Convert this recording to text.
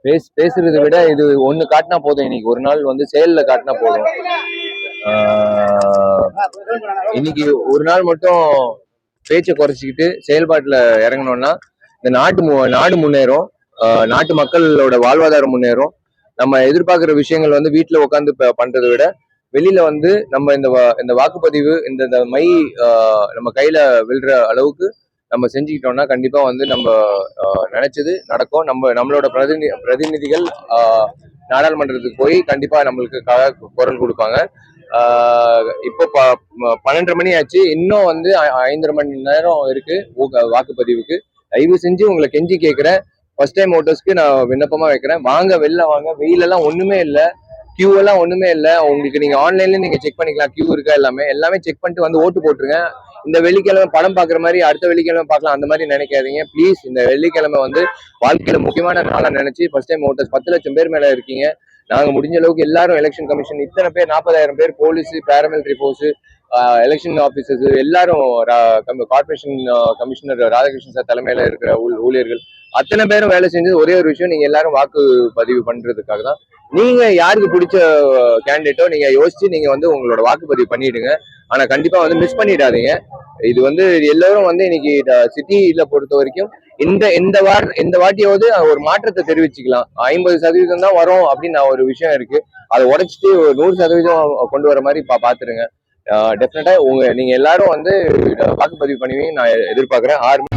பேசுறதை விட இது ஒண்ணு காட்டினா போதும். இன்னைக்கு ஒரு நாள் வந்து செயல்ல காட்டினா போதும். இன்னைக்கு ஒரு நாள் மட்டும் பேச்சை குறைச்சிக்கிட்டு செயல்பாட்டுல இறங்கணும்னா இந்த நாடு முன்னேறும். நாட்டு மக்களோட வாழ்வாதாரம் முன்னேறும். நம்ம எதிர்பார்க்கிற விஷயங்கள் வந்து வீட்டுல உட்காந்து பண்றதை விட வெளியில வந்து நம்ம இந்த வாக்குப்பதிவு இந்த மை நம்ம கையில விழுற அளவுக்கு நம்ம செஞ்சுக்கிட்டோம்னா கண்டிப்பா வந்து நம்ம நினைச்சது நடக்கும். நம்மளோட பிரதிநிதிகள் நாடாளுமன்றத்துக்கு போய் கண்டிப்பா நம்மளுக்கு குரல் கொடுப்பாங்க. இப்போ 12:30 மணி ஆச்சு. இன்னும் வந்து 5:30 மணி நேரம் இருக்கு வாக்குப்பதிவுக்கு. தயவு செஞ்சு உங்களை கெஞ்சி கேட்கிறேன். ஃபர்ஸ்ட் டைம் ஓட்டர்ஸ்க்கு நான் விண்ணப்பமா வைக்கிறேன். வாங்க, வெளில வாங்க. வெயிலெல்லாம் ஒண்ணுமே இல்லை, கியூ எல்லாம் ஒண்ணுமே இல்லை. உங்களுக்கு நீங்க ஆன்லைன்ல நீங்க செக் பண்ணிக்கலாம் கியூ இருக்கா. எல்லாமே செக் பண்ணிட்டு வந்து ஓட்டு போட்டுருங்க. இந்த வெள்ளிக்கிழமை படம் பாக்குற மாதிரி அடுத்த வெள்ளிக்கிழமை பார்க்கலாம் அந்த மாதிரி நினைக்காதீங்க ப்ளீஸ். இந்த வெள்ளிக்கிழமை வந்து வாழ்க்கையில முக்கியமான நாளா நினைச்சு ஃபர்ஸ்ட் டைம் ஓட்டர்ஸ் 10 லட்சம் பேர் மேல இருக்கீங்க. நாங்க முடிஞ்ச அளவுக்கு எல்லாரும் எலெக்ஷன் கமிஷன் இத்தனை பேர் 40,000 பேர் police, paramilitary force, election officers எல்லாரும், கார்பரேஷன் கமிஷனர் ராதாகிருஷ்ணன் சார் தலைமையில இருக்கிற ஊழியர்கள் அத்தனை பேரும் வேலை செஞ்சது ஒரே ஒரு விஷயம், நீங்க எல்லாரும் வாக்கு பதிவு பண்றதுக்காக தான். நீங்க யாருக்கு பிடிச்ச கேண்டிடேட்டோ நீங்க யோசிச்சு நீங்க வந்து உங்களோட வாக்குப்பதிவு பண்ணிடுங்க. ஆனா கண்டிப்பா வந்து மிஸ் பண்ணிடாதீங்க. இது வந்து எல்லாரும் வந்து இன்னைக்கு சிட்டியில பொறுத்த வரைக்கும் இந்த வாட்டியாவது ஒரு மாற்றத்தை தெரிவிச்சுக்கலாம். 50% தான் வரும் அப்படின்னு ஒரு விஷயம் இருக்கு. அதை உடைச்சிட்டு 100% கொண்டு வர மாதிரி பாத்துருங்க. டெஃபினட்டா நீங்க எல்லாரும் வந்து வாக்குப்பதிவு பண்ணுவீங்க நான் எதிர்பார்க்கிறேன். 6